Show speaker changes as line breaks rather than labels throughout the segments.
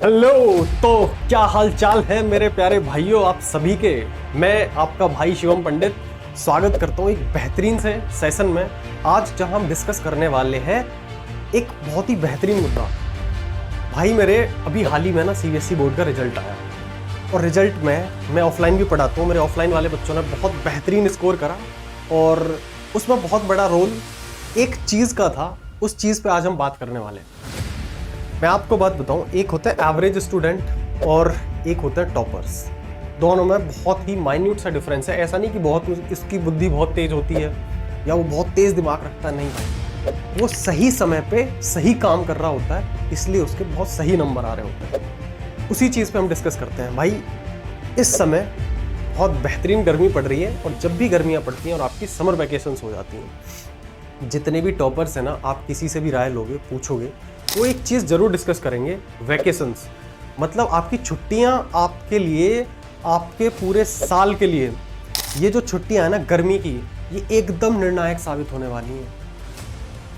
Hello. तो क्या हाल चाल है मेरे प्यारे भाइयों आप सभी के। मैं आपका भाई शिवम पंडित स्वागत करता हूँ एक बेहतरीन से सेशन में। आज जहाँ हम डिस्कस करने वाले हैं एक बहुत ही बेहतरीन मुद्दा। भाई मेरे अभी हाल ही में ना सीबीएसई बोर्ड का रिजल्ट आया और रिजल्ट में मैं ऑफलाइन भी पढ़ाता हूँ। मेरे ऑफलाइन वाले बच्चों ने बहुत बेहतरीन स्कोर करा और उसमें बहुत बड़ा रोल एक चीज़ का था। उस चीज़ पे आज हम बात करने वाले हैं। मैं आपको बात बताऊं, एक होता है एवरेज स्टूडेंट और एक होता है टॉपर्स। दोनों में बहुत ही माइन्यूट सा डिफरेंस है। ऐसा नहीं कि बहुत इसकी बुद्धि बहुत तेज होती है या वो बहुत तेज दिमाग रखता है, नहीं भाई। वो सही समय पे सही काम कर रहा होता है, इसलिए उसके बहुत सही नंबर आ रहे होते हैं। उसी चीज़ पे हम डिस्कस करते हैं। भाई इस समय बहुत बेहतरीन गर्मी पड़ रही है और जब भी गर्मियाँ पड़ती हैं और आपकी समर वैकेशंस हो जाती हैं, जितने भी टॉपर्स हैं ना, आप किसी से भी राय लोगे, पूछोगे, वो एक चीज़ जरूर डिस्कस करेंगे, वैकेशंस। मतलब आपकी छुट्टियां आपके लिए, आपके पूरे साल के लिए, ये जो छुट्टियां हैं ना गर्मी की, ये एकदम निर्णायक साबित होने वाली हैं।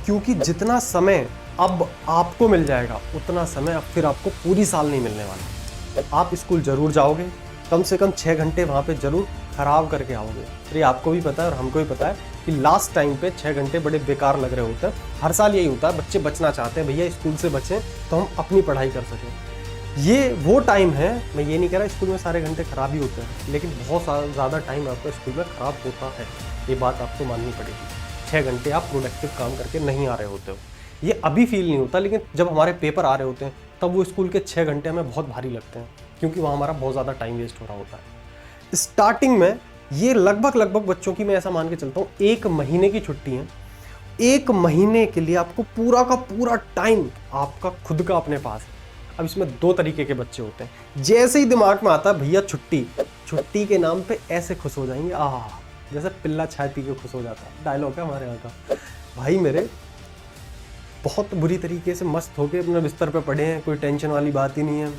क्योंकि जितना समय अब आपको मिल जाएगा उतना समय अब फिर आपको पूरी साल नहीं मिलने वाला। आप स्कूल जरूर जाओगे, कम से कम 6 घंटे वहाँ पे जरूर खराब करके आओगे। तो ये आपको भी पता है और हमको भी पता है कि लास्ट टाइम पे 6 घंटे बड़े बेकार लग रहे होते हैं। हर साल यही होता है, बच्चे बचना चाहते हैं, भैया स्कूल से बचें तो हम अपनी पढ़ाई कर सकें। ये वो टाइम है, मैं ये नहीं कह रहा स्कूल में सारे घंटे खराब ही होते हैं, लेकिन बहुत ज़्यादा टाइम आपका स्कूल में खराब होता है। ये बात आपको माननी पड़ेगी। 6 घंटे आप प्रोडक्टिव काम करके नहीं आ रहे होते हो। ये अभी फील नहीं होता, लेकिन जब हमारे पेपर आ रहे होते हैं तब वो स्कूल के 6 घंटे हमें बहुत भारी लगते हैं, क्योंकि वहाँ हमारा बहुत ज़्यादा टाइम वेस्ट हो रहा होता है। स्टार्टिंग में ये लगभग बच्चों की, मैं ऐसा मान के चलता हूँ, 1 महीने की छुट्टी है। 1 महीने के लिए आपको पूरा का पूरा टाइम आपका खुद का अपने पास है। अब इसमें 2 तरीके के बच्चे होते हैं। जैसे ही दिमाग में आता है भैया छुट्टी, छुट्टी के नाम पे ऐसे खुश हो जाएंगे, जैसे पिल्ला चाय पी के खुश हो जाता है, डायलॉग है हमारे यहाँ का। भाई मेरे बहुत बुरी तरीके से मस्त होके अपने बिस्तर पे पड़े हैं, कोई टेंशन वाली बात ही नहीं है,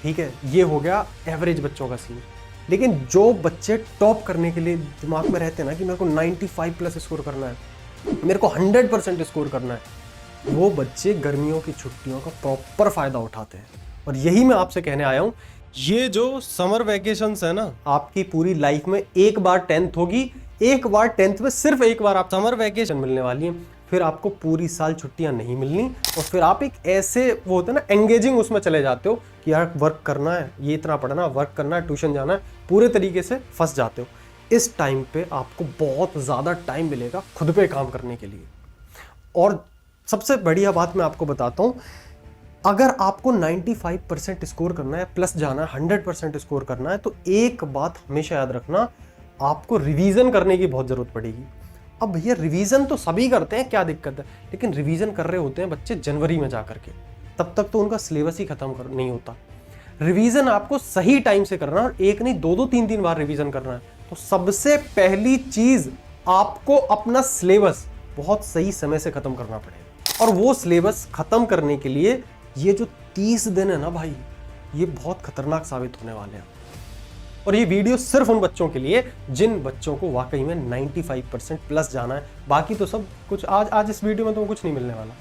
ठीक है। ये हो गया एवरेज बच्चों का सीन। लेकिन जो बच्चे टॉप करने के लिए दिमाग में रहते हैं ना कि मेरे को 95 प्लस स्कोर करना है, मेरे को 100% स्कोर करना है, वो बच्चे गर्मियों की छुट्टियों का प्रॉपर फायदा उठाते हैं। और यही मैं आपसे कहने आया हूँ, ये जो समर वैकेशंस है ना, आपकी पूरी लाइफ में एक बार 10th होगी, एक बार 10th में सिर्फ एक बार आप समर वैकेशन मिलने वाली है। फिर आपको पूरी साल छुट्टियां नहीं मिलनी और फिर आप एक ऐसे, वो होता है ना, एंगेजिंग उसमें चले जाते हो कि यार वर्क करना है, ये इतना पढ़ना, वर्क करना है, ट्यूशन जाना है, पूरे तरीके से फंस जाते हो। इस टाइम पे आपको बहुत ज़्यादा टाइम मिलेगा खुद पे काम करने के लिए। और सबसे बढ़िया बात मैं आपको बताता हूँ, अगर आपको 95% स्कोर करना है, प्लस जाना है, 100% स्कोर करना है, तो एक बात हमेशा याद रखना, आपको रिवीजन करने की बहुत ज़रूरत पड़ेगी। अब भैया रिवीजन तो सभी करते हैं, क्या दिक्कत है, लेकिन रिवीजन कर रहे होते हैं बच्चे जनवरी में जाकर के, तब तक तो उनका सिलेबस ही खत्म नहीं होता। रिवीजन आपको सही टाइम से करना है, और एक नहीं 2-2 3-3 बार रिवीजन करना है। तो सबसे पहली चीज, आपको अपना सिलेबस बहुत सही समय से खत्म करना पड़ेगा। और वो सिलेबस खत्म करने के लिए ये जो 30 दिन है ना भाई, ये बहुत खतरनाक साबित होने वाले हैं। और ये वीडियो सिर्फ उन बच्चों के लिए जिन बच्चों को वाकई में 95% प्लस जाना है। बाकी तो सब कुछ आज इस वीडियो में तो कुछ नहीं मिलने वाला,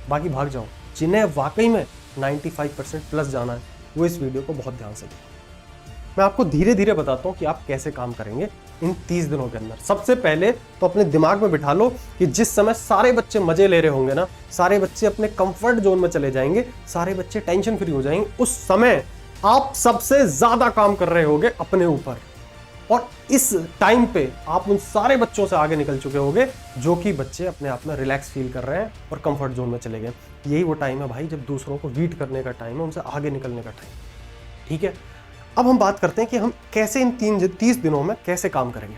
बाकी भाग जाओ। जिन्हें वाकई में 95% प्लस जाना है वो इस वीडियो को बहुत ध्यान से देखें। मैं आपको धीरे धीरे बताता हूँ कि आप कैसे काम करेंगे इन 30 दिनों के अंदर। सबसे पहले तो अपने दिमाग में बिठा लो कि जिस समय सारे बच्चे मजे ले रहे होंगे ना, सारे बच्चे अपने कंफर्ट जोन में चले जाएंगे, सारे बच्चे टेंशन फ्री हो जाएंगे, उस समय आप सबसे ज्यादा काम कर रहे होगे अपने ऊपर। और इस टाइम पे आप उन सारे बच्चों से आगे निकल चुके होगे जो कि बच्चे अपने आप में रिलैक्स फील कर रहे हैं और कंफर्ट जोन में चले गए। यही वो टाइम है भाई जब दूसरों को बीट करने का टाइम है, उनसे आगे निकलने का टाइम, ठीक है। अब हम बात करते हैं कि हम कैसे इन 30 दिनों में कैसे काम करेंगे।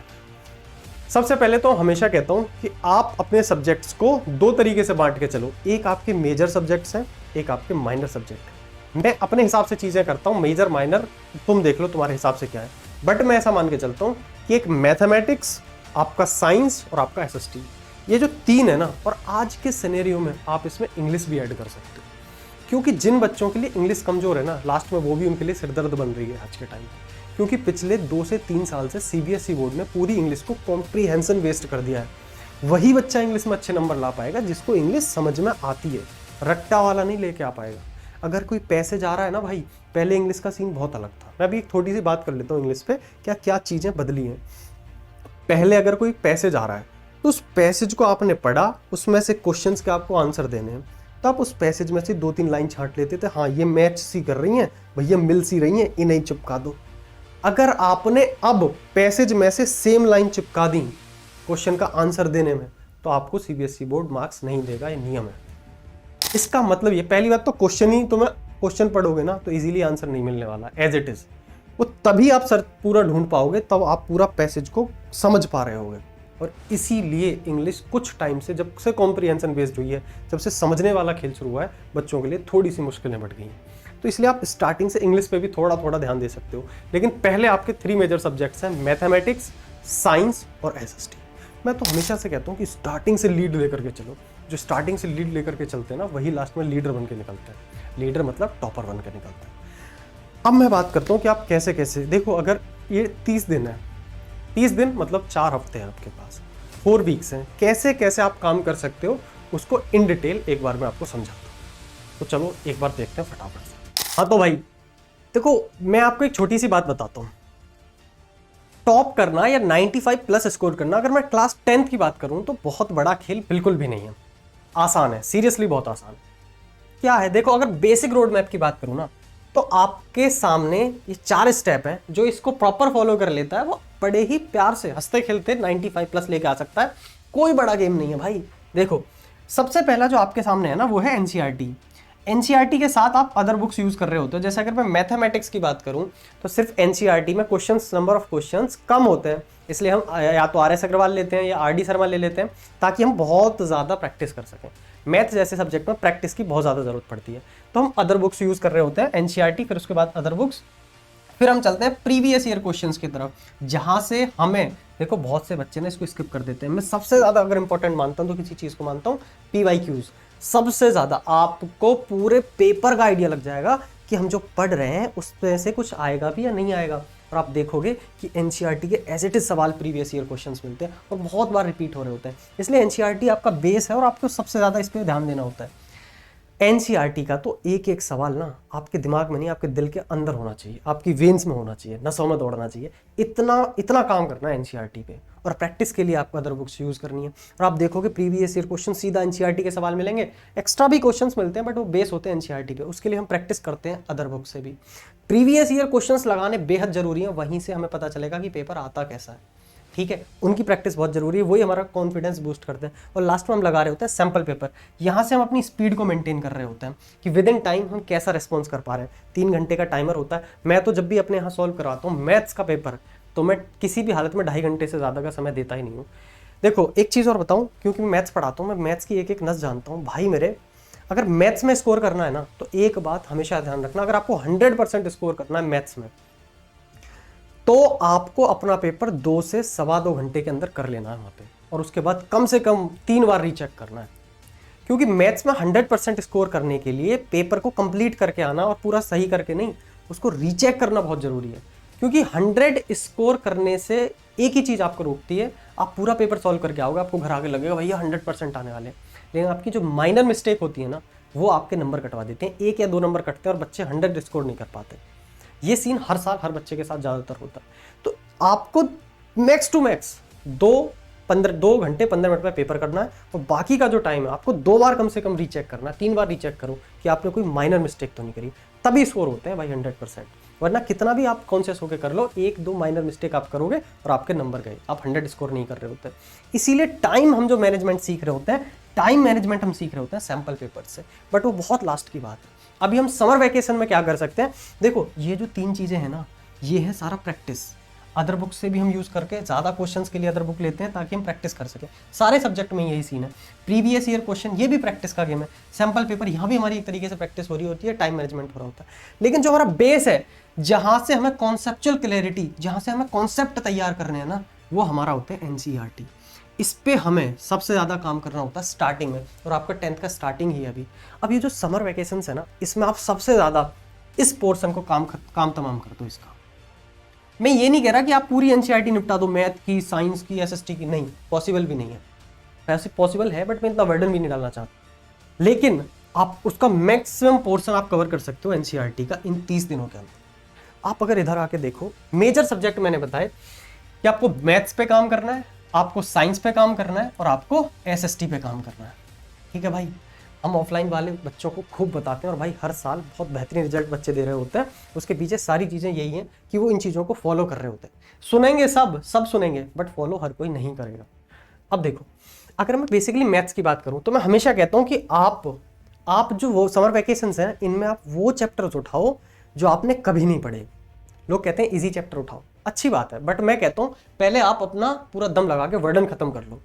सबसे पहले तो हमेशा कहता हूं कि आप अपने सब्जेक्ट्स को 2 तरीके से बांट के चलो। एक आपके मेजर सब्जेक्ट्स हैं, एक आपके माइनर सब्जेक्ट। मैं अपने हिसाब से चीजें करता हूं, मेजर माइनर तुम देख लो तुम्हारे हिसाब से क्या है, बट मैं ऐसा मान के चलता हूं कि एक मैथमेटिक्स, आपका साइंस और आपका एसएसटी, ये जो 3 है ना, और आज के सिनेरियो में आप इसमें इंग्लिश भी ऐड कर सकते हो, क्योंकि जिन बच्चों के लिए इंग्लिश कमजोर है ना, लास्ट में वो भी उनके लिए सिरदर्द बन रही है आज के टाइम। क्योंकि पिछले 2 से 3 साल से सीबीएसई बोर्ड ने पूरी इंग्लिश को कॉम्प्रीहेंशन बेस्ड कर दिया है। वही बच्चा इंग्लिश में अच्छे नंबर ला पाएगा जिसको इंग्लिश समझ में आती है, रट्टा वाला नहीं लेके आ पाएगा। अगर कोई पैसेज आ रहा है ना भाई, पहले इंग्लिश का सीन बहुत अलग था। मैं अभी एक थोड़ी सी बात कर लेता हूँ इंग्लिश पे, क्या क्या चीज़ें बदली हैं। पहले अगर कोई पैसेज आ रहा है तो उस पैसेज को आपने पढ़ा, उसमें से क्वेश्चंस के आपको आंसर देने हैं, तो आप उस पैसेज में से 2-3 लाइन छांट लेते थे, हाँ ये मैच सी कर रही हैं भैया, मिल सी रही हैं, इन्हें चिपका दो। अगर आपने अब पैसेज में से सेम लाइन चिपका दी क्वेश्चन का आंसर देने में, तो आपको सीबीएसई बोर्ड मार्क्स नहीं देगा, ये नियम है। इसका मतलब ये, पहली बात तो क्वेश्चन पढ़ोगे ना तो इजीली आंसर नहीं मिलने वाला एज इट इज, वो तभी आप सर पूरा ढूंढ पाओगे, तब आप पूरा पैसेज को समझ पा रहे होगे। और इसीलिए इंग्लिश कुछ टाइम से, जब से कॉम्प्रिहेंशन बेस्ड हुई है, जब से समझने वाला खेल शुरू हुआ है, बच्चों के लिए थोड़ी सी मुश्किलें बढ़ गई हैं। तो इसलिए आप स्टार्टिंग से इंग्लिश पे भी थोड़ा थोड़ा ध्यान दे सकते हो, लेकिन पहले आपके 3 मेजर सब्जेक्ट्स हैं, मैथमेटिक्स, साइंस और एसएसटी। मैं तो हमेशा से कहता हूँ कि स्टार्टिंग से लीड लेकर के चलो। जो स्टार्टिंग से लीड लेकर के चलते हैं ना, वही लास्ट में लीडर बन के निकलते हैं। लीडर मतलब टॉपर बन के निकलते हैं। अब मैं बात करता हूँ कि आप कैसे कैसे, देखो अगर ये 30 दिन है, 30 दिन मतलब 4 हफ्ते हैं आपके पास, 4 वीक्स हैं, कैसे कैसे आप काम कर सकते हो उसको इन डिटेल एक बार मैं आपको समझाता हूँ। तो चलो एक बार देखते हैं फटाफट से। हाँ तो भाई देखो, मैं आपको एक छोटी सी बात बताता हूँ। टॉप करना या 95 प्लस स्कोर करना, अगर मैं क्लास 10th की बात करूँ तो बहुत बड़ा खेल बिल्कुल भी नहीं है, आसान है, सीरियसली बहुत आसान। क्या है, देखो अगर बेसिक रोड मैप की बात करूँ ना, तो आपके सामने ये 4 स्टेप हैं, जो इसको प्रॉपर फॉलो कर लेता है वो बड़े ही प्यार से हंसते खेलते 95 प्लस लेके आ सकता है। कोई बड़ा गेम नहीं है भाई। देखो सबसे पहला जो आपके सामने है ना, वो है एनसीईआरटी। एनसीईआरटी के साथ आप अदर बुक्स यूज कर रहे होते हो। जैसे अगर मैं मैथमेटिक्स की बात करूं तो सिर्फ एनसीईआरटी में क्वेश्चंस, नंबर ऑफ क्वेश्चंस कम होते हैं, इसलिए हम या तो आर एस अग्रवाल लेते हैं या आर डी शर्मा ले लेते हैं, ताकि हम बहुत ज़्यादा प्रैक्टिस कर सकें। मैथ जैसे सब्जेक्ट में प्रैक्टिस की बहुत ज़्यादा जरूरत पड़ती है, तो हम अदर बुक्स यूज़ कर रहे होते हैं, एनसीईआरटी, फिर उसके बाद अदर बुक्स, फिर हम चलते हैं प्रीवियस ईयर क्वेश्चंस की तरफ, जहां से हमें, देखो बहुत से बच्चे ना इसको स्किप कर देते हैं। मैं सबसे ज़्यादा अगर इंपॉर्टेंट मानता हूं तो किसी चीज़ को मानता हूं, पीवाईक्यूज। सबसे ज़्यादा आपको पूरे पेपर का आइडिया लग जाएगा कि हम जो पढ़ रहे हैं उसमें से कुछ आएगा भी या नहीं आएगा। और आप देखोगे कि एनसीईआरटी के एज इट इज सवाल प्रीवियस ईयर क्वेश्चंस मिलते हैं और बहुत बार रिपीट हो रहे होते हैं। इसलिए एनसीईआरटी आपका बेस है और आपको सबसे ज़्यादा इस पर ध्यान देना होता है। एनसीईआरटी का तो एक एक सवाल ना आपके दिमाग में नहीं, आपके दिल के अंदर होना चाहिए, आपकी वेन्स में होना चाहिए, नसों में दौड़ना चाहिए। इतना काम करना है एनसीईआरटी पे, और प्रैक्टिस के लिए आपको अदर बुक्स यूज़ करनी है। और आप देखोगे प्रीवियस ईयर क्वेश्चन सीधा एनसीईआरटी के सवाल मिलेंगे, एक्स्ट्रा भी क्वेश्चंस मिलते हैं बट वो बेस होते हैं एनसीईआरटी पे। उसके लिए हम प्रैक्टिस करते हैं अदर बुक से भी। प्रीवियस ईयर क्वेश्चंस लगाने बेहद जरूरी है, वहीं से हमें पता चलेगा कि पेपर आता कैसा है। ठीक है, उनकी प्रैक्टिस बहुत जरूरी है, वही हमारा कॉन्फिडेंस बूस्ट करते हैं। और लास्ट में हम लगा रहे होते हैं सैम्पल पेपर, यहाँ से हम अपनी स्पीड को मेंटेन कर रहे होते हैं कि विद इन टाइम हम कैसा रिस्पॉन्स कर पा रहे हैं। 3 घंटे का टाइमर होता है। मैं तो जब भी अपने यहाँ सॉल्व कराता हूँ मैथ्स का पेपर, तो मैं किसी भी हालत में 2.5 घंटे से ज़्यादा का समय देता ही नहीं हूँ। देखो एक चीज़ और बताऊँ, क्योंकि मैं मैथ्स पढ़ाता हूँ, मैं मैथ्स की एक एक नस जानता हूँ भाई मेरे। अगर मैथ्स में स्कोर करना है ना, तो एक बात हमेशा ध्यान रखना, अगर आपको 100% स्कोर करना है मैथ्स में, तो आपको अपना पेपर 2 से 2.25 घंटे के अंदर कर लेना है वहाँ पे, और उसके बाद कम से कम 3 बार रीचेक करना है। क्योंकि मैथ्स में 100% स्कोर करने के लिए पेपर को कंप्लीट करके आना और पूरा सही करके नहीं, उसको रीचेक करना बहुत ज़रूरी है। क्योंकि 100 स्कोर करने से एक ही चीज़ आपको रोकती है, आप पूरा पेपर सॉल्व करके आओगे, आपको घर आके लगेगा भैया 100% आने वाले, लेकिन आपकी जो माइनर मिस्टेक होती है ना, वो आपके नंबर कटवा देते हैं। 1 या 2 नंबर कटते हैं और बच्चे 100 स्कोर नहीं कर पाते। ये सीन हर साल हर बच्चे के साथ ज़्यादातर होता है। तो आपको मैक्स टू मैक्स 2 घंटे 15 मिनट में पेपर करना है, और बाकी का जो टाइम है आपको 2 बार कम से कम रीचेक करना है, 3 बार रीचेक करो कि आपने कोई माइनर मिस्टेक तो नहीं करी, तभी स्कोर होते हैं भाई 100%। वरना कितना भी आप कॉन्शियस होकर कर लो, 1-2 माइनर मिस्टेक आप करोगे और आपके नंबर गए, आप 100 स्कोर नहीं कर रहे होते। इसीलिए टाइम हम जो मैनेजमेंट सीख रहे होते हैं, टाइम मैनेजमेंट हम सीख रहे होते हैं सैम्पल पेपर से, बट वो बहुत लास्ट की बात है। अभी हम समर वैकेशन में क्या कर सकते हैं, देखो ये जो 3 चीज़ें हैं ना, ये है सारा प्रैक्टिस। अदर बुक से भी हम यूज़ करके ज़्यादा क्वेश्चंस के लिए अदर बुक लेते हैं ताकि हम प्रैक्टिस कर सकें। सारे सब्जेक्ट में यही सीन है। प्रीवियस ईयर क्वेश्चन, ये भी प्रैक्टिस का गेम है। सैम्पल पेपर, यहाँ भी हमारी एक तरीके से प्रैक्टिस हो रही होती है, टाइम मैनेजमेंट हो रहा होता है। लेकिन जो हमारा बेस है, जहाँ से हमें कॉन्सेप्चुअल क्लैरिटी, जहाँ से हमें कॉन्सेप्ट तैयार करने हैं ना, वो हमारा होता है एनसीईआरटी। इस पे हमें सबसे ज़्यादा काम करना होता है स्टार्टिंग में, और आपका 10th का स्टार्टिंग ही अभी। अब ये जो समर वैकेशंस है ना, इसमें आप सबसे ज़्यादा इस पोर्शन को काम तमाम कर दो इसका। मैं ये नहीं कह रहा कि आप पूरी एनसीईआरटी निपटा दो, मैथ की, साइंस की, एसएसटी की, नहीं, पॉसिबल भी नहीं है। वैसे पॉसिबल है बट मैं इतना बर्डन भी नहीं डालना चाहता। लेकिन आप उसका मैक्सिमम पोर्शन आप कवर कर सकते हो एनसीईआरटी का इन 30 दिनों के अंदर। आप अगर इधर आके देखो, मेजर सब्जेक्ट मैंने बताए कि आपको मैथ्स पे काम करना है, आपको साइंस पे काम करना है और आपको एसएसटी पे काम करना है। ठीक है भाई, हम ऑफलाइन वाले बच्चों को खूब बताते हैं और भाई हर साल बहुत बेहतरीन रिजल्ट बच्चे दे रहे होते हैं। उसके पीछे सारी चीज़ें यही हैं कि वो इन चीज़ों को फॉलो कर रहे होते हैं। सुनेंगे सब सुनेंगे, बट फॉलो हर कोई नहीं करेगा। अब देखो, अगर मैं बेसिकली मैथ्स की बात करूं तो मैं हमेशा कहता हूं कि आप जो वो समर वैकेशंस हैं इनमें आप वो चैप्टर्स उठाओ जो आपने कभी नहीं पढ़े। लोग कहते हैं इजी चैप्टर उठाओ, अच्छी बात है, बट मैं कहता हूं पहले आप अपना पूरा दम लगा के वर्डन खत्म कर लो।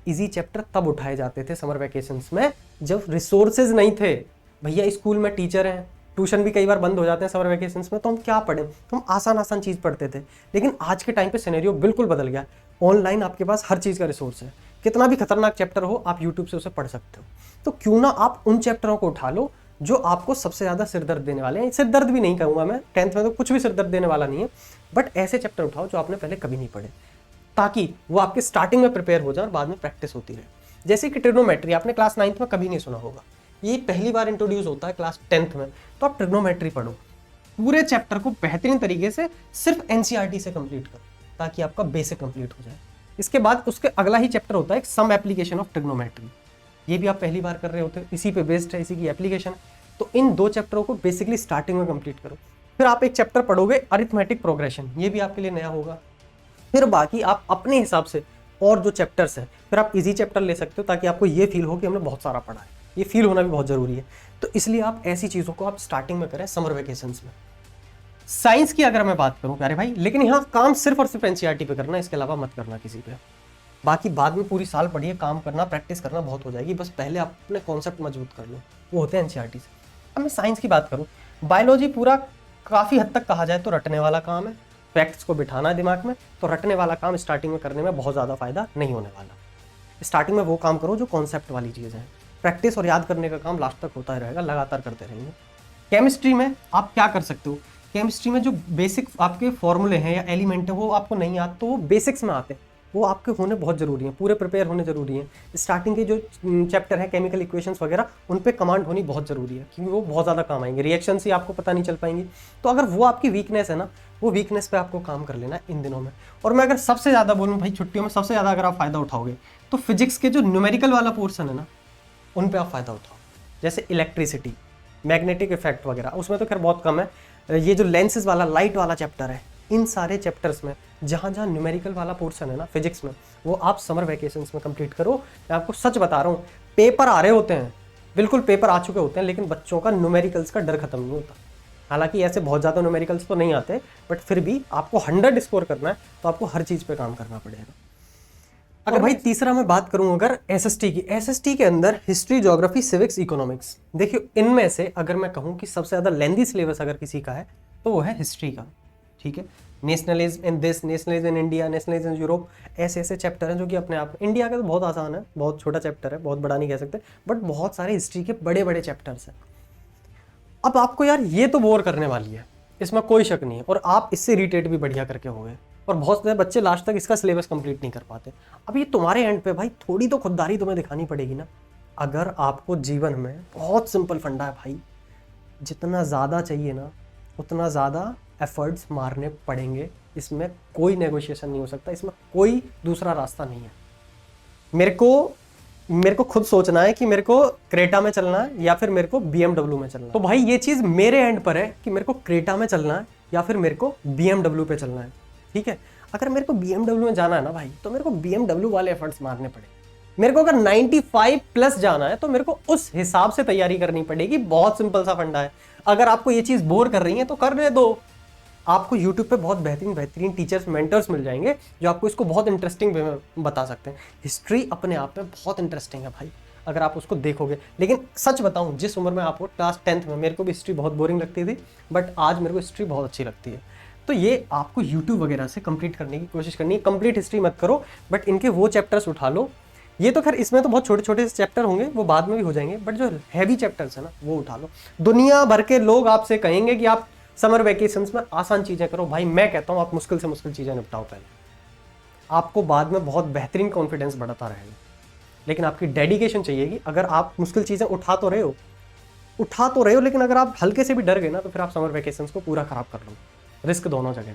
इजी चैप्टर तब उठाए जाते थे समर वैकेशंस में जब रिसोर्सेज नहीं थे। भैया स्कूल में टीचर हैं, ट्यूशन भी कई बार बंद हो जाते हैं समर वैकेशंस में, तो हम क्या पढ़ें, तो हम आसान चीज़ पढ़ते थे। लेकिन आज के टाइम पे सिनेरियो बिल्कुल बदल गया। ऑनलाइन आपके पास हर चीज़ का रिसोर्स है, कितना भी खतरनाक चैप्टर हो आप यूट्यूब से उसे पढ़ सकते हो। तो क्यों ना आप उन चैप्टरों को उठा लो जो आपको सबसे ज़्यादा सिरदर्द देने वाले हैं। सिरदर्द भी नहीं कहूँगा मैं, 10th में तो कुछ भी सिरदर्द देने वाला नहीं है, बट ऐसे चैप्टर उठाओ जो आपने पहले कभी नहीं पढ़े, ताकि वो आपके स्टार्टिंग में प्रिपेयर हो जाए और बाद में प्रैक्टिस होती रहे। जैसे कि ट्रिग्नोमेट्री आपने क्लास 9th में कभी नहीं सुना होगा, ये पहली बार इंट्रोड्यूस होता है क्लास 10th में, तो आप ट्रिग्नोमेट्री पढ़ो, पूरे चैप्टर को बेहतरीन तरीके से सिर्फ एनसीईआरटी से कंप्लीट करो ताकि आपका बेसिक कंप्लीट हो जाए। इसके बाद उसके अगला ही चैप्टर होता है सम एप्लीकेशन ऑफ ट्रिग्नोमेट्री, ये भी आप पहली बार कर रहे होते हो, इसी पे बेस्ड है, इसी की एप्लीकेशन। तो इन 2 चैप्टरों को बेसिकली स्टार्टिंग में कंप्लीट करो। फिर आप एक चैप्टर पढ़ोगे अरिथमेटिक प्रोग्रेशन, ये भी आपके लिए नया होगा। फिर बाकी आप अपने हिसाब से और जो चैप्टर्स हैं, फिर आप इजी चैप्टर ले सकते हो ताकि आपको ये फील हो कि हमने बहुत सारा पढ़ा है। ये फील होना भी बहुत ज़रूरी है, तो इसलिए आप ऐसी चीज़ों को आप स्टार्टिंग में करें समर वेकेशंस में। साइंस की अगर मैं बात करूं प्यारे भाई, लेकिन यहाँ काम सिर्फ और सिर्फ एनसीईआरटी पे करना, इसके अलावा मत करना किसी पे। बाकी बाद में पूरी साल पढ़िए, काम करना, प्रैक्टिस करना बहुत हो जाएगी, बस पहले आप अपने कॉन्सेप्ट मजबूत कर लो, वो होते हैं एनसीईआरटी से। अब मैं साइंस की बात करूँ, बायोलॉजी पूरा काफ़ी हद तक कहा जाए तो रटने वाला काम है, फैक्ट्स को बिठाना है दिमाग में, तो रटने वाला काम स्टार्टिंग में करने में बहुत ज़्यादा फायदा नहीं होने वाला। स्टार्टिंग में वो काम करो जो कॉन्सेप्ट वाली चीज़ है, प्रैक्टिस और याद करने का काम लास्ट तक होता ही रहेगा, लगातार करते रहेंगे। केमिस्ट्री में आप क्या कर सकते हो, केमिस्ट्री में जो बेसिक आपके फॉर्मूले हैं या एलिमेंट है वो आपको नहीं आते, तो वो बेसिक्स में आते हैं, वो आपके होने बहुत ज़रूरी है, पूरे प्रिपेयर होने ज़रूरी है। स्टार्टिंग के जो चैप्टर है केमिकल इक्वेशंस वगैरह, उन पे कमांड होनी बहुत ज़रूरी है, क्योंकि वो बहुत ज़्यादा काम आएंगे, रिएक्शन से आपको पता नहीं चल पाएंगी। तो अगर वो आपकी वीकनेस है ना, वो वीकनेस पे आपको काम कर लेना है इन दिनों में। और मैं अगर सबसे ज़्यादा बोलूँ भाई, छुट्टियों में सबसे ज़्यादा अगर आप फ़ायदा उठाओगे तो फिजिक्स के जो न्यूमेरिकल वाला पोर्सन है ना, उन पे आप फ़ायदा उठाओ। जैसे इलेक्ट्रिसिटी, मैग्नेटिक इफेक्ट वगैरह, उसमें तो खैर बहुत कम है। ये जो लेंसेज वाला, लाइट वाला चैप्टर है, इन सारे चैप्टर्स में जहाँ जहाँ न्यूमेरिकल वाला पोर्शन है ना फिजिक्स में, वो आप समर वैकेशंस में कंप्लीट करो। मैं आपको सच बता रहा हूँ, पेपर आ रहे होते हैं, बिल्कुल पेपर आ चुके होते हैं, लेकिन बच्चों का न्यूमेरिकल्स का डर खत्म नहीं होता। हालांकि ऐसे बहुत ज़्यादा न्यूमेरिकल्स तो नहीं आते, बट फिर भी आपको 100 स्कोर करना है तो आपको हर चीज़ पे काम करना पड़ेगा। अगर भाई तीसरा मैं बात करूं अगर एसएसटी की, एसएसटी के अंदर हिस्ट्री, ज्योग्राफी, सिविक्स, इकोनॉमिक्स। देखिए इनमें से अगर मैं कहूं कि सबसे ज़्यादा लेंदी सिलेबस अगर किसी का है तो वो है हिस्ट्री का। ठीक है, nationalism in this, nationalism in India, nationalism in Europe, ऐसे ऐसे चैप्टर हैं जो कि अपने आप में, इंडिया का तो बहुत आसान है, बहुत छोटा चैप्टर है, बहुत बड़ा नहीं कह सकते, बट बहुत सारे हिस्ट्री के बड़े बड़े चैप्टर्स हैं। अब आपको यार ये तो बोर करने वाली है, इसमें कोई शक नहीं है, और आप इससे इरिटेट भी बढ़िया करके होंगे, और बहुत सारे बच्चे लास्ट तक इसका सिलेबस कंप्लीट नहीं कर पाते। अब ये तुम्हारे एंड पे भाई थोड़ी तो खुददारी तुम्हें दिखानी पड़ेगी ना। अगर आपको जीवन में बहुत सिंपल फंडा है भाई, जितना ज़्यादा चाहिए ना उतना ज़्यादा एफर्ट्स मारने पड़ेंगे, इसमें कोई नेगोशिएशन नहीं हो सकता, इसमें कोई दूसरा रास्ता नहीं है। मेरे को खुद सोचना है कि मेरे को क्रेटा में चलना है या फिर मेरे को BMW में चलना है। तो भाई ये चीज़ मेरे एंड पर है कि मेरे को क्रेटा में चलना है या फिर मेरे को BMW पे चलना है। ठीक है, अगर मेरे को BMW में जाना है ना भाई, तो मेरे को BMW वाले एफर्ट्स मारने पड़ेंगे। मेरे को अगर 95 प्लस जाना है तो मेरे को उस हिसाब से तैयारी करनी पड़ेगी। बहुत सिंपल सा फंडा है। अगर आपको ये चीज़ बोर कर रही है तो करने दो। आपको YouTube पे बहुत बेहतरीन टीचर्स, मेंटर्स मिल जाएंगे जो आपको इसको बहुत इंटरेस्टिंग वे में बता सकते हैं। हिस्ट्री अपने आप में बहुत इंटरेस्टिंग है भाई, अगर आप उसको देखोगे। लेकिन सच बताऊं, जिस उम्र में आपको क्लास 10th में, मेरे को भी हिस्ट्री बहुत बोरिंग लगती थी, बट आज मेरे को हिस्ट्री बहुत अच्छी लगती है। तो ये आपको YouTube वगैरह से कंप्लीट करने की कोशिश करनी है। कंप्लीट हिस्ट्री मत करो, बट इनके वो चैप्टर्स उठा लो। ये तो खैर इसमें तो बहुत छोटे छोटे चैप्टर होंगे, वो बाद में भी हो जाएंगे, बट जो हैवी चैप्टर्स है ना वो उठा लो। दुनिया भर के लोग आपसे कहेंगे कि आप समर वेकेशंस में आसान चीज़ें करो। भाई मैं कहता हूँ आप मुश्किल से मुश्किल चीज़ें निपटाओ पहले, आपको बाद में बहुत बेहतरीन कॉन्फिडेंस बढ़ता रहेगा। लेकिन आपकी डेडिकेशन चाहिए कि अगर आप मुश्किल चीज़ें उठा तो रहे हो उठा तो रहे हो, लेकिन अगर आप हल्के से भी डर गए ना तो फिर आप समर वेकेशंस को पूरा खराब कर लो। रिस्क दोनों जगह,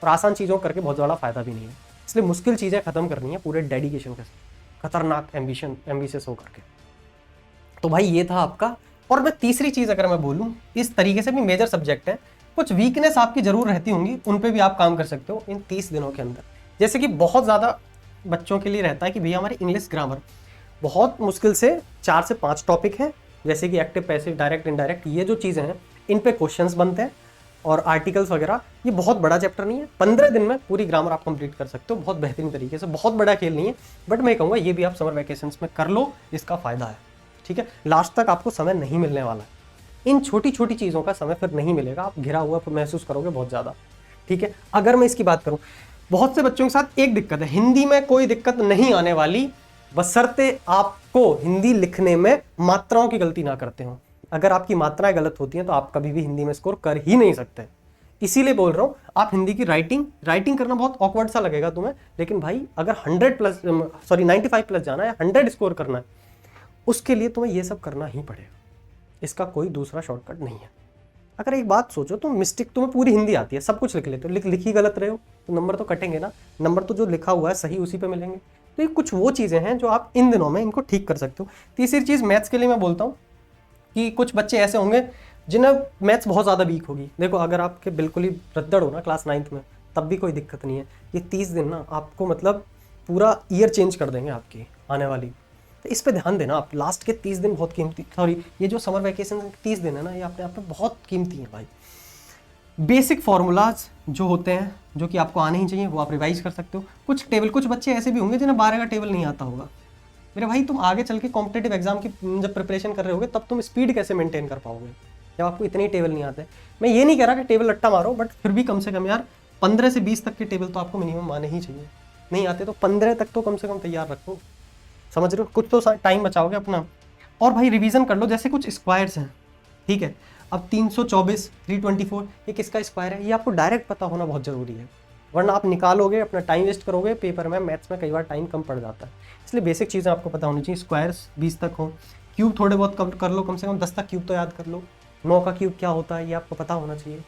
और आसान चीज़ों करके बहुत ज़्यादा फायदा भी नहीं है। इसलिए मुश्किल चीज़ें खत्म करनी है पूरे डेडिकेशन के साथ, खतरनाक एम्बिशियस होकर के। तो भाई ये था आपका। और मैं तीसरी चीज़ अगर मैं बोलूँ, इस तरीके से भी मेजर सब्जेक्ट है, कुछ वीकनेस आपकी जरूर रहती होंगी, उन पे भी आप काम कर सकते हो इन 30 दिनों के अंदर। जैसे कि बहुत ज़्यादा बच्चों के लिए रहता है कि भैया हमारी इंग्लिश ग्रामर बहुत मुश्किल से 4 से 5 टॉपिक हैं, जैसे कि एक्टिव, पैसिव, डायरेक्ट, इनडायरेक्ट, ये जो चीज़ें हैं इन पे क्वेश्चंस बनते हैं, और आर्टिकल्स वगैरह। ये बहुत बड़ा चैप्टर नहीं है, 15 दिन में पूरी ग्रामर आप कंप्लीट कर सकते हो बहुत बेहतरीन तरीके से। बहुत बड़ा खेल नहीं है, बट मैं कहूँगा ये भी आप समर वैकेशंस में कर लो, इसका फ़ायदा है। ठीक है, लास्ट तक आपको समय नहीं मिलने वाला है, इन छोटी छोटी चीज़ों का समय फिर नहीं मिलेगा, आप घिरा हुआ महसूस करोगे बहुत ज़्यादा। ठीक है, अगर मैं इसकी बात करूँ, बहुत से बच्चों के साथ एक दिक्कत है, हिंदी में कोई दिक्कत नहीं आने वाली, बशर्ते आपको हिंदी लिखने में मात्राओं की गलती ना करते हो। अगर आपकी मात्राएं गलत होती हैं तो आप कभी भी हिंदी में स्कोर कर ही नहीं सकते। इसीलिए बोल रहा हूँ, आप हिंदी की राइटिंग करना बहुत ऑकवर्ड सा लगेगा तुम्हें, लेकिन भाई अगर 95 प्लस जाना है, 100 स्कोर करना है, उसके लिए तुम्हें ये सब करना ही पड़ेगा, इसका कोई दूसरा शॉर्टकट नहीं है। अगर एक बात सोचो, तुम मिस्टेक, तुम्हें पूरी हिंदी आती है, सब कुछ लिख लेते हो, लिखी गलत रहे हो तो नंबर तो कटेंगे ना, नंबर तो जो लिखा हुआ है सही उसी पे मिलेंगे। तो ये कुछ वो चीज़ें हैं जो आप इन दिनों में इनको ठीक कर सकते हो। तीसरी चीज़ मैथ्स के लिए मैं बोलता हूँ कि कुछ बच्चे ऐसे होंगे जिन्हें मैथ्स बहुत ज़्यादा वीक होगी। देखो, अगर आपके बिल्कुल ही रद्दड़ हो ना क्लास 9th में, तब भी कोई दिक्कत नहीं है। ये 30 दिन ना आपको मतलब पूरा ईयर चेंज कर देंगे आपकी आने वाली। तो इस पे ध्यान देना आप, लास्ट के 30 दिन बहुत कीमती, ये जो समर वैकेशन 30 दिन है ना, ये अपने आप में बहुत कीमती है भाई। बेसिक फार्मूलाज जो होते हैं, जो कि आपको आने ही चाहिए, वो आप रिवाइज कर सकते हो। कुछ टेबल, कुछ बच्चे ऐसे भी होंगे जिन्हें 12 का टेबल नहीं आता होगा। मेरे भाई, तुम आगे चल के कॉम्पिटेटिव एग्जाम की जब प्रिपरेशन कर रहे होगे, तब तुम स्पीड कैसे मेंटेन कर पाओगे जब आपको इतने ही टेबल नहीं आते। मैं ये नहीं कह रहा कि टेबल रट्टा मारो, बट फिर भी कम से कम यार 15 से 20 तक के टेबल तो आपको मिनिमम आने ही चाहिए। नहीं आते तो 15 तक तो कम से कम तैयार रखो, समझ रहे हो, कुछ तो टाइम बचाओगे अपना। और भाई रिवीजन कर लो, जैसे कुछ स्क्वायर्स हैं, ठीक है, अब 324, 324, ये किसका स्क्वायर है, ये आपको डायरेक्ट पता होना बहुत ज़रूरी है, वरना आप निकालोगे अपना टाइम वेस्ट करोगे पेपर में। मैथ्स में कई बार टाइम कम पड़ जाता है, इसलिए बेसिक चीज़ें आपको पता होनी चाहिए। स्क्वायर्स 20 तक हो, क्यूब थोड़े बहुत कम कर लो, कम से कम 10 तक क्यूब तो याद कर लो, 9 का क्यूब क्या होता है ये आपको पता होना चाहिए।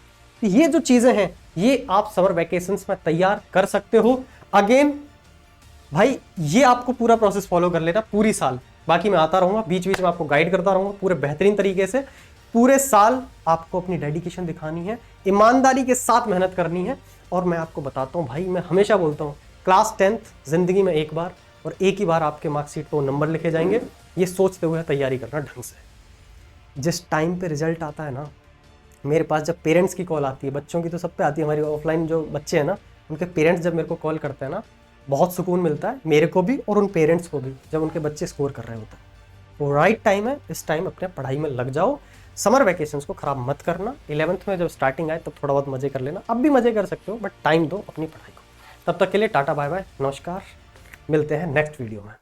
तो ये जो चीज़ें हैं ये आप समर वैकेशंस में तैयार कर सकते हो। अगेन भाई, ये आपको पूरा प्रोसेस फॉलो कर लेना पूरी साल, बाकी मैं आता रहूँगा, बीच बीच में आपको गाइड करता रहूँगा पूरे बेहतरीन तरीके से। पूरे साल आपको अपनी डेडिकेशन दिखानी है, ईमानदारी के साथ मेहनत करनी है। और मैं आपको बताता हूँ भाई, मैं हमेशा बोलता हूँ, क्लास 10th ज़िंदगी में एक बार, और एक ही बार आपके मार्कशीट पर नंबर लिखे जाएंगे, ये सोचते हुए तैयारी करना ढंग से। जिस टाइम पे रिजल्ट आता है ना, मेरे पास जब पेरेंट्स की कॉल आती है, बच्चों की तो सब पे आती है, हमारी ऑफलाइन जो बच्चे हैं ना, उनके पेरेंट्स जब मेरे को कॉल करते हैं ना, बहुत सुकून मिलता है मेरे को भी और उन पेरेंट्स को भी, जब उनके बच्चे स्कोर कर रहे होते हैं। वो राइट टाइम है, इस टाइम अपने पढ़ाई में लग जाओ, समर वैकेशंस को ख़राब मत करना। 11th में जब स्टार्टिंग आए तब थोड़ा बहुत मज़े कर लेना, अब भी मज़े कर सकते हो, बट टाइम दो अपनी पढ़ाई को। तब तक के लिए टाटा बाय बाय, नमस्कार, मिलते हैं नेक्स्ट वीडियो में।